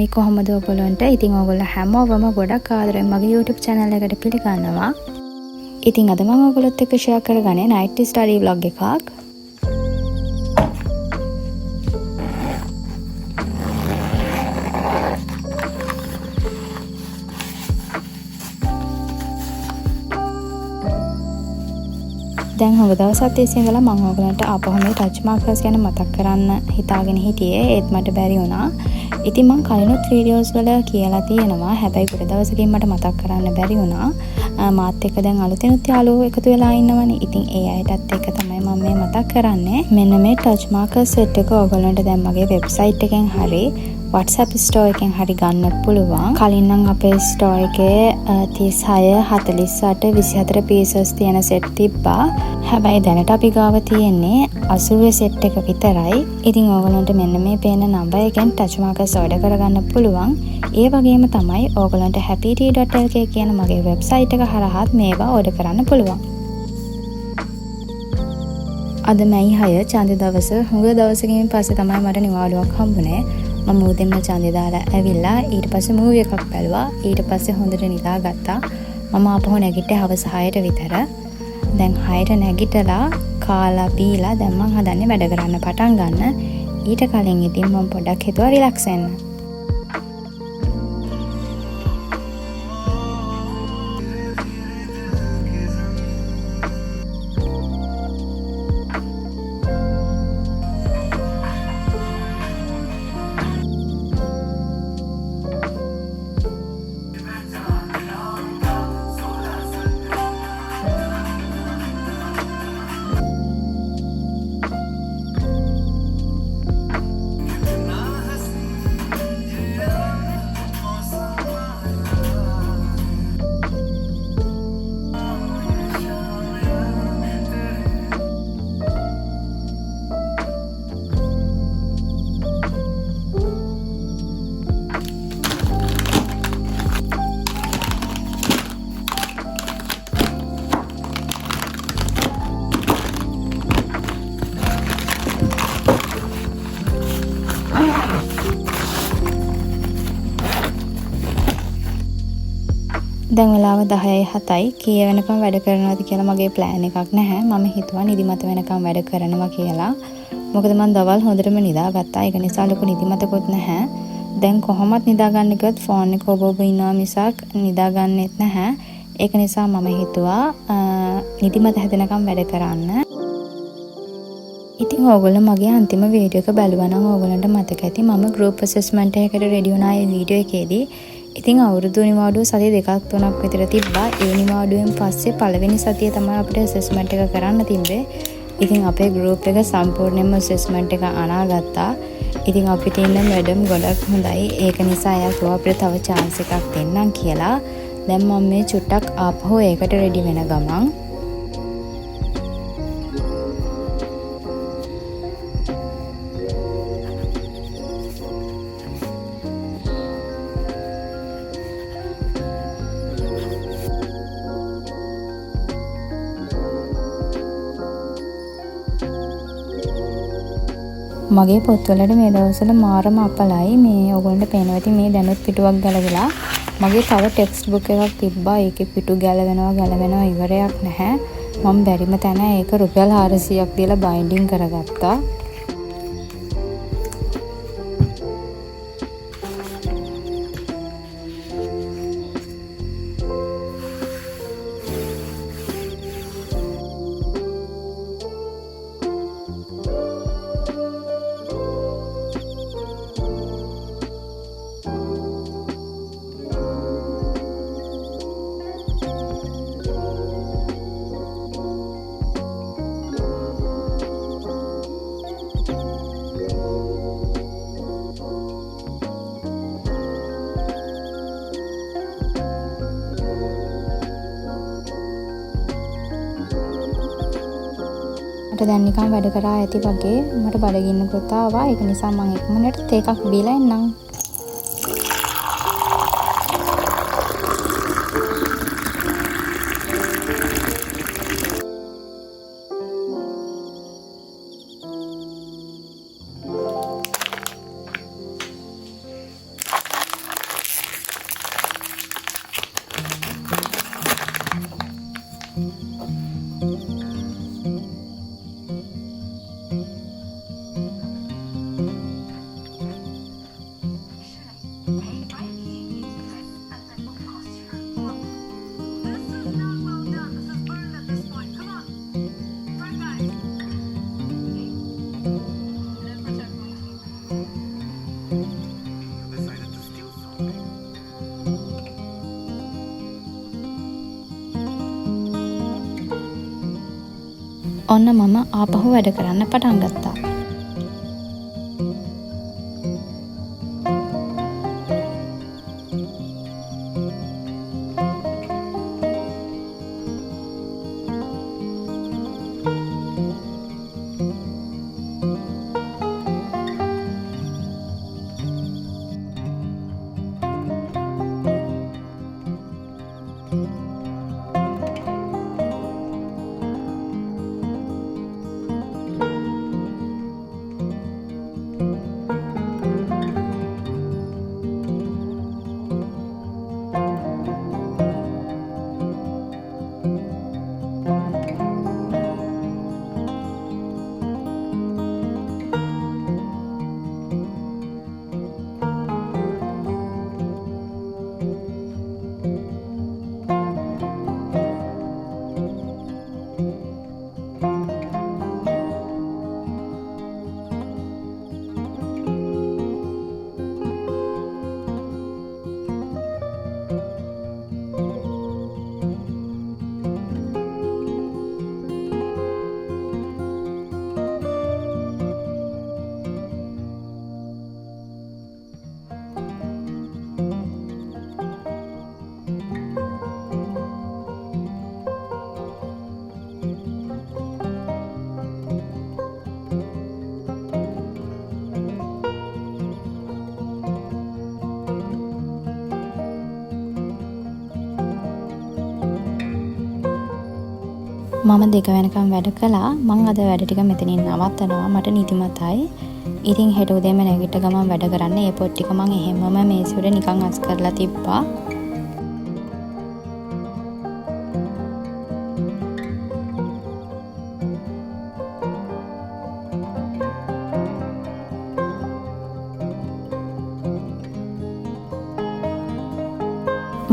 හයි කොහොමද ඔයගොල්ලන්ට? ඉතින් ඔයගොල්ලෝ හැමෝම ගොඩක් ආදරෙන් මගේ YouTube channel එකට පිළිගන්නවා. ඉතින් අද මම ඔයගොල්ලොත් එක්ක share කරගන්නේ night study vlog එකක්. දැන් හොඟ දවසක් තිස්සේ ඉඳලා මම ඔයගලන්ට ආපහු මේ ටච් මාකර්ස් ගැන මතක් කරන්න හිතාගෙන හිටියේ. ඒත් මට බැරි වුණා. ඉතින් මම කලිනුත් වීඩියෝස් වල කියලා තියෙනවා. හැබැයි ගොඩ දවසකින් මට මතක් කරන්න බැරි වුණා. මාත් එක්ක දැන් අලුතිනුත් යාළුවෝ එකතු වෙලා ඉන්නවනේ. ඉතින් ඒ අයටත් එක්ක තමයි මම මේ මතක් කරන්නේ. මෙන්න මේ ටච් මාකර් සෙට් එක ඔයගලන්ට දැන් මගේ වෙබ්සයිට් එකෙන් හරි WhatsApp store එකෙන් හරි ගන්නත් පුළුවන්. කලින් නම් අපේ store එකේ 36 48 24 pieces තියෙන set තිබ්බා. හැබැයි දැනට අපි ගාව තියෙන්නේ 80 set එක විතරයි. ඉතින් ඕගලන්ට මෙන්න මේ පේන නම්බර් එකෙන් touch markers order කරගන්න පුළුවන්. ඒ වගේම තමයි ඕගලන්ට happytea.lk කියන මගේ වෙබ්සයිට් එක හරහාත් මේවා order කරන්න පුළුවන්. අද මැයි 6 චන්දි දවස. හුඟ දවසකින් පස්සේ තමයි මට නිවාඩුවක් හම්බුනේ. මම උදේම ඡන්දේ දාලා ඇවිල්ලා ඊට පස්සේ මූවි එකක් බැලුවා. ඊට පස්සේ හොඳට නිදා ගත්තා. මම ආපහු නැගිට්ටේ හවස 6ට විතර. දැන් 6ට නැගිටලා කාලා බීලා දැන් මම හදන්නේ වැඩ කරන්න පටන් ගන්න. ඊට කලින් ඉතින් මම පොඩ්ඩක් හිතුවා රිලැක්ස් වෙන්න. දැන් වෙලාව 10:07යි. කී වෙනකම් වැඩ කරනවද කියලා මගේ ප්ලෑන් එකක් නැහැ. මම හිතුවා නිදිමත වෙනකම් වැඩ කරනවා කියලා. මොකද මම දවල් හොඳටම නිදාගත්තා. ඒක නිසා ලොකු නිදිමතකුත් නැහැ. දැන් කොහොමත් නිදාගන්න ගියොත් ෆෝන් එක ඔබ ඉන්නවා මිසක් නිදාගන්නෙත් නැහැ. ඒක නිසා මම හිතුවා නිදිමත හැදෙනකම් වැඩ කරන්න. ඉතින් ඕගොල්ලෝ මගේ අන්තිම වීඩියෝ එක බැලුවා නම් ඕගොල්ලන්ට මතක ඇති මම group assessment එකකට රෙඩි වුණා ඒ වීඩියෝ එකේදී. ඉතින් අවුරුදු නිවාඩුව සතිය 2-3ක් විතර තිබ්බා. ඒ නිවාඩුවෙන් පස්සේ පළවෙනි සතිය තමයි අපිට assessment එක කරන්න තිබ්බේ. ඉතින් අපේ group එක සම්පූර්ණයෙන්ම assessment එක අනාගත්තා. ඉතින් අපිට ඉන්න මැඩම් ගොඩක් හොඳයි. ඒක නිසා එයා කිව්වා අපිට තව chance එකක් දෙන්නම් කියලා. දැන් මම මේ චුට්ටක් ආපහු ඒකට රෙඩි වෙන ගමන් මගේ පොත්වලට මේ දවස්වල මාරම අපලයි. මේ ඔයගොල්ලන්ට පේනවා ඇති මේ දැනුත් පිටුවක් ගැලවිලා. මගේ තව ටෙක්ස්ට් බුක් එකක් තිබ්බා. ඒකේ පිටු ගැලවෙනවා ඉවරයක් නැහැ. මම බැරිම තැන ඒක රුපියල් 400ක් දීලා බයින්ඩින් කරගත්තා. මට දැන් නිකන් වැඩ කරා ඇති වගේ මට බඩගින්නකුත් ආවා. ඒක නිසා මම ඉක්මනට තේ එකක් බීලා එන්නම්. ඔන්න මම ආපහු වැඩ කරන්න පටන් ගත්තා. මම 2 වෙනකම් වැඩ කළා. මං අද වැඩ ටික මෙතනින් නවත්තනවා. මට නිදිමතයි. ඉතින් හෙට උදේම නැගිට ගමන් වැඩ කරන්න. ඒ පොත් ටික මං එහෙමම මේසෙ උඩ නිකන් අස් කරලා තිබ්බා.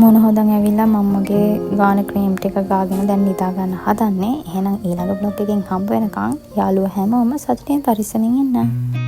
මොන හොදන් ඇවිල්ලා මම්මගේ ගාන ක්‍රීම් ටික ගාගෙන දැන් නිදා ගන්න හදන්නේ. එහෙනම් ඊළඟ බ්ලොග් එකෙන් හම්බ වෙනකන් යාළුවෝ හැමෝම සතුටින් පරිස්සමින් ඉන්න.